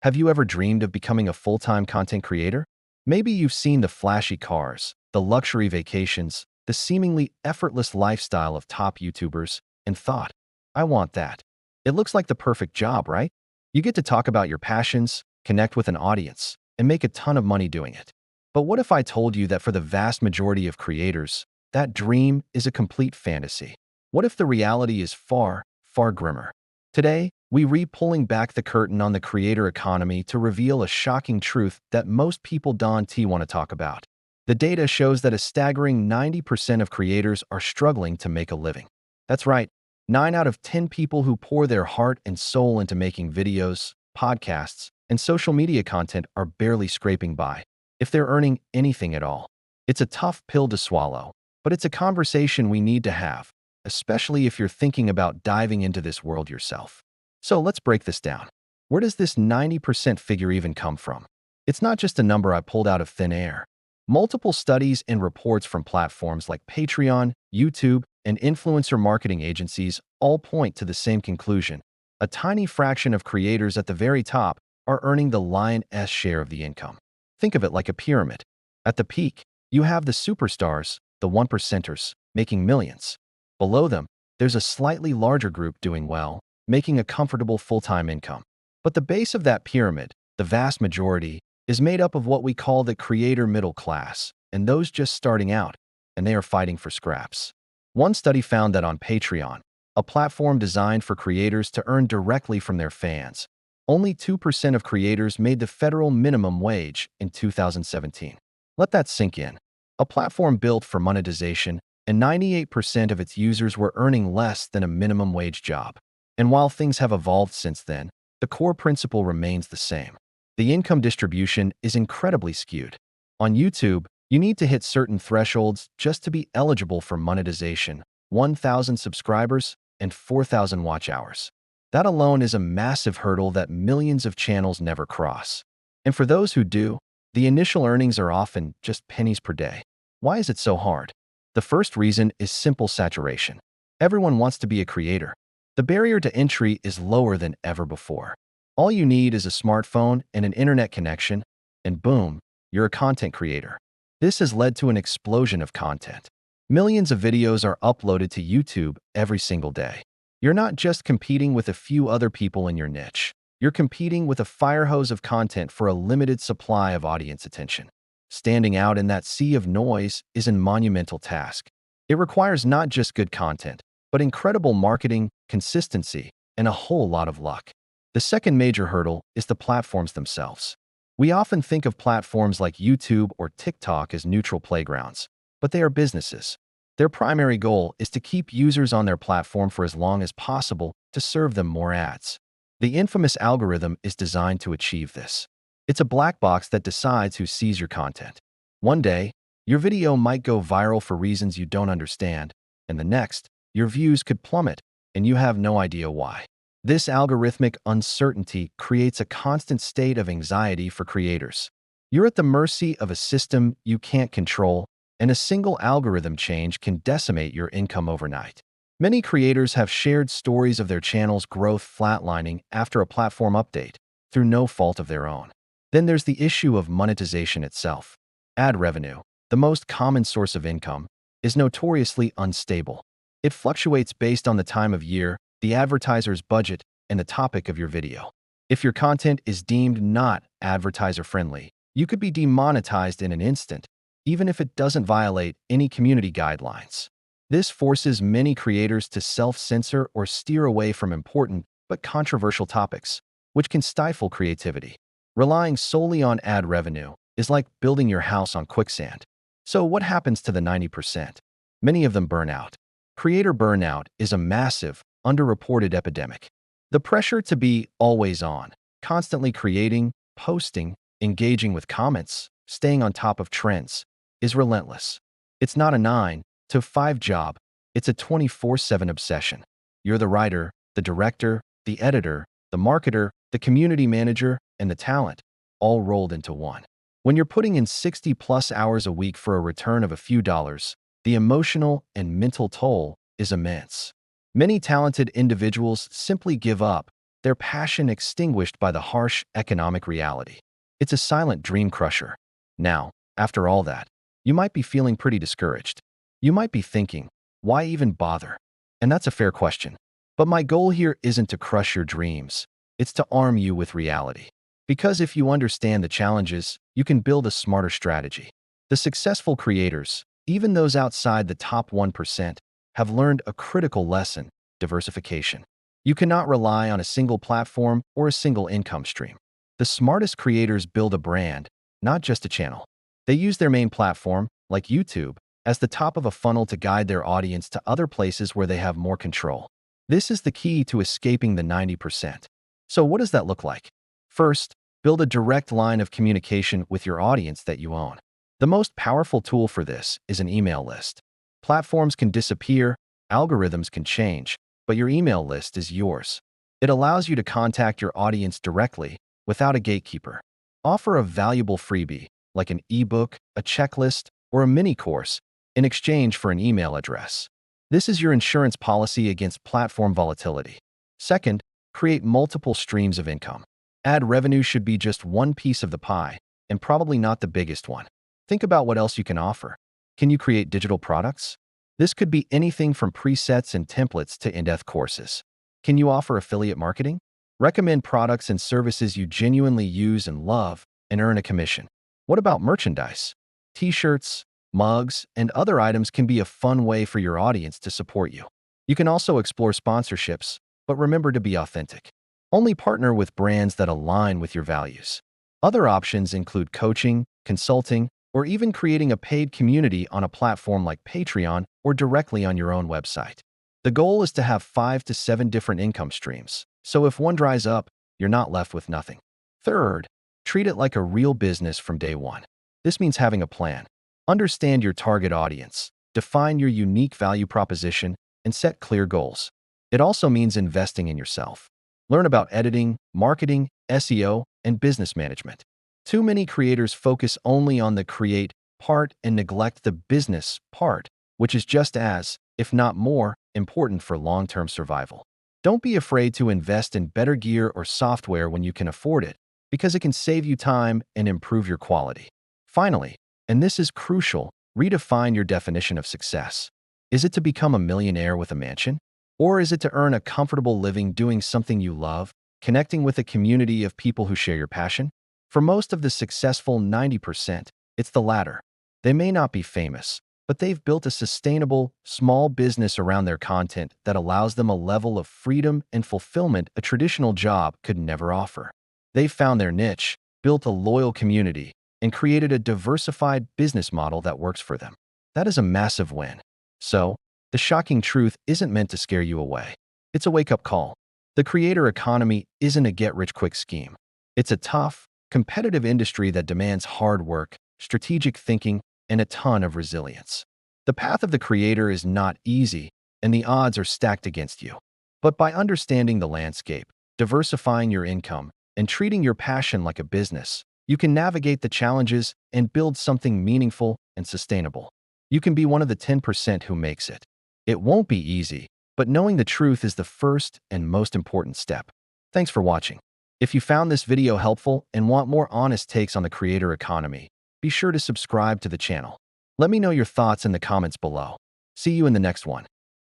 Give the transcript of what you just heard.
Have you ever dreamed of becoming a full-time content creator? Maybe you've seen the flashy cars, the luxury vacations, the seemingly effortless lifestyle of top YouTubers, and thought, I want that. It looks like the perfect job, right? You get to talk about your passions, connect with an audience, and make a ton of money doing it. But what if I told you that for the vast majority of creators, that dream is a complete fantasy? What if the reality is far, far grimmer? Today, we pulling back the curtain on the creator economy to reveal a shocking truth that most people don't want to talk about. The data shows that a staggering 90% of creators are struggling to make a living. That's right, 9 out of 10 people who pour their heart and soul into making videos, podcasts, and social media content are barely scraping by, if they're earning anything at all. It's a tough pill to swallow, but it's a conversation we need to have, especially if you're thinking about diving into this world yourself. So let's break this down. Where does this 90% figure even come from? It's not just a number I pulled out of thin air. Multiple studies and reports from platforms like Patreon, YouTube, and influencer marketing agencies all point to the same conclusion. A tiny fraction of creators at the very top are earning the lion's share of the income. Think of it like a pyramid. At the peak, you have the superstars, the one percenters, making millions. Below them, there's a slightly larger group doing well, making a comfortable full-time income. But the base of that pyramid, the vast majority, is made up of what we call the creator middle class, and those just starting out, and they are fighting for scraps. One study found that on Patreon, a platform designed for creators to earn directly from their fans, only 2% of creators made the federal minimum wage in 2017. Let that sink in. A platform built for monetization, and 98% of its users were earning less than a minimum wage job. And while things have evolved since then, the core principle remains the same. The income distribution is incredibly skewed. On YouTube, you need to hit certain thresholds just to be eligible for monetization: 1,000 subscribers and 4,000 watch hours. That alone is a massive hurdle that millions of channels never cross. And for those who do, the initial earnings are often just pennies per day. Why is it so hard? The first reason is simple saturation. Everyone wants to be a creator. The barrier to entry is lower than ever before. All you need is a smartphone and an internet connection, and boom, you're a content creator. This has led to an explosion of content. Millions of videos are uploaded to YouTube every single day. You're not just competing with a few other people in your niche. You're competing with a fire hose of content for a limited supply of audience attention. Standing out in that sea of noise is a monumental task. It requires not just good content, but incredible marketing, consistency, and a whole lot of luck. The second major hurdle is the platforms themselves. We often think of platforms like YouTube or TikTok as neutral playgrounds, but they are businesses. Their primary goal is to keep users on their platform for as long as possible to serve them more ads. The infamous algorithm is designed to achieve this. It's a black box that decides who sees your content. One day, your video might go viral for reasons you don't understand, and the next, your views could plummet, and you have no idea why. This algorithmic uncertainty creates a constant state of anxiety for creators. You're at the mercy of a system you can't control, and a single algorithm change can decimate your income overnight. Many creators have shared stories of their channel's growth flatlining after a platform update, through no fault of their own. Then there's the issue of monetization itself. Ad revenue, the most common source of income, is notoriously unstable. It fluctuates based on the time of year, the advertiser's budget, and the topic of your video. If your content is deemed not advertiser-friendly, you could be demonetized in an instant, even if it doesn't violate any community guidelines. This forces many creators to self-censor or steer away from important but controversial topics, which can stifle creativity. Relying solely on ad revenue is like building your house on quicksand. So what happens to the 90%? Many of them burn out. Creator burnout is a massive, underreported epidemic. The pressure to be always on, constantly creating, posting, engaging with comments, staying on top of trends, is relentless. It's not a 9-to-5 job, it's a 24/7 obsession. You're the writer, the director, the editor, the marketer, the community manager, and the talent, all rolled into one. When you're putting in 60+ hours a week for a return of a few dollars, the emotional and mental toll is immense. Many talented individuals simply give up their passion extinguished by the harsh economic reality. It's a silent dream crusher. Now, after all that, you might be feeling pretty discouraged. You might be thinking, why even bother? And that's a fair question. But my goal here isn't to crush your dreams. It's to arm you with reality. Because if you understand the challenges, you can build a smarter strategy. The successful creators, even those outside the top 1%, have learned a critical lesson: diversification. You cannot rely on a single platform or a single income stream. The smartest creators build a brand, not just a channel. They use their main platform, like YouTube, as the top of a funnel to guide their audience to other places where they have more control. This is the key to escaping the 90%. So what does that look like? First, build a direct line of communication with your audience that you own. The most powerful tool for this is an email list. Platforms can disappear, algorithms can change, but your email list is yours. It allows you to contact your audience directly without a gatekeeper. Offer a valuable freebie, like an ebook, a checklist, or a mini course, in exchange for an email address. This is your insurance policy against platform volatility. Second, create multiple streams of income. Ad revenue should be just one piece of the pie, and probably not the biggest one. Think about what else you can offer. Can you create digital products? This could be anything from presets and templates to in-depth courses. Can you offer affiliate marketing? Recommend products and services you genuinely use and love and earn a commission. What about merchandise? T-shirts, mugs, and other items can be a fun way for your audience to support you. You can also explore sponsorships, but remember to be authentic. Only partner with brands that align with your values. Other options include coaching, consulting, or even creating a paid community on a platform like Patreon or directly on your own website. The goal is to have 5 to 7 different income streams, so if one dries up, you're not left with nothing. Third, treat it like a real business from day one. This means having a plan. Understand your target audience, define your unique value proposition, and set clear goals. It also means investing in yourself. Learn about editing, marketing, SEO, and business management. Too many creators focus only on the create part and neglect the business part, which is just as, if not more, important for long-term survival. Don't be afraid to invest in better gear or software when you can afford it, because it can save you time and improve your quality. Finally, and this is crucial, redefine your definition of success. Is it to become a millionaire with a mansion? Or is it to earn a comfortable living doing something you love, connecting with a community of people who share your passion? For most of the successful 90%, it's the latter. They may not be famous, but they've built a sustainable, small business around their content that allows them a level of freedom and fulfillment a traditional job could never offer. They've found their niche, built a loyal community, and created a diversified business model that works for them. That is a massive win. So, the shocking truth isn't meant to scare you away. It's a wake-up call. The creator economy isn't a get-rich-quick scheme. It's a tough, competitive industry that demands hard work, strategic thinking, and a ton of resilience. The path of the creator is not easy, and the odds are stacked against you. But by understanding the landscape, diversifying your income, and treating your passion like a business, you can navigate the challenges and build something meaningful and sustainable. You can be one of the 10% who makes it. It won't be easy, but knowing the truth is the first and most important step. Thanks for watching. If you found this video helpful and want more honest takes on the creator economy, be sure to subscribe to the channel. Let me know your thoughts in the comments below. See you in the next one.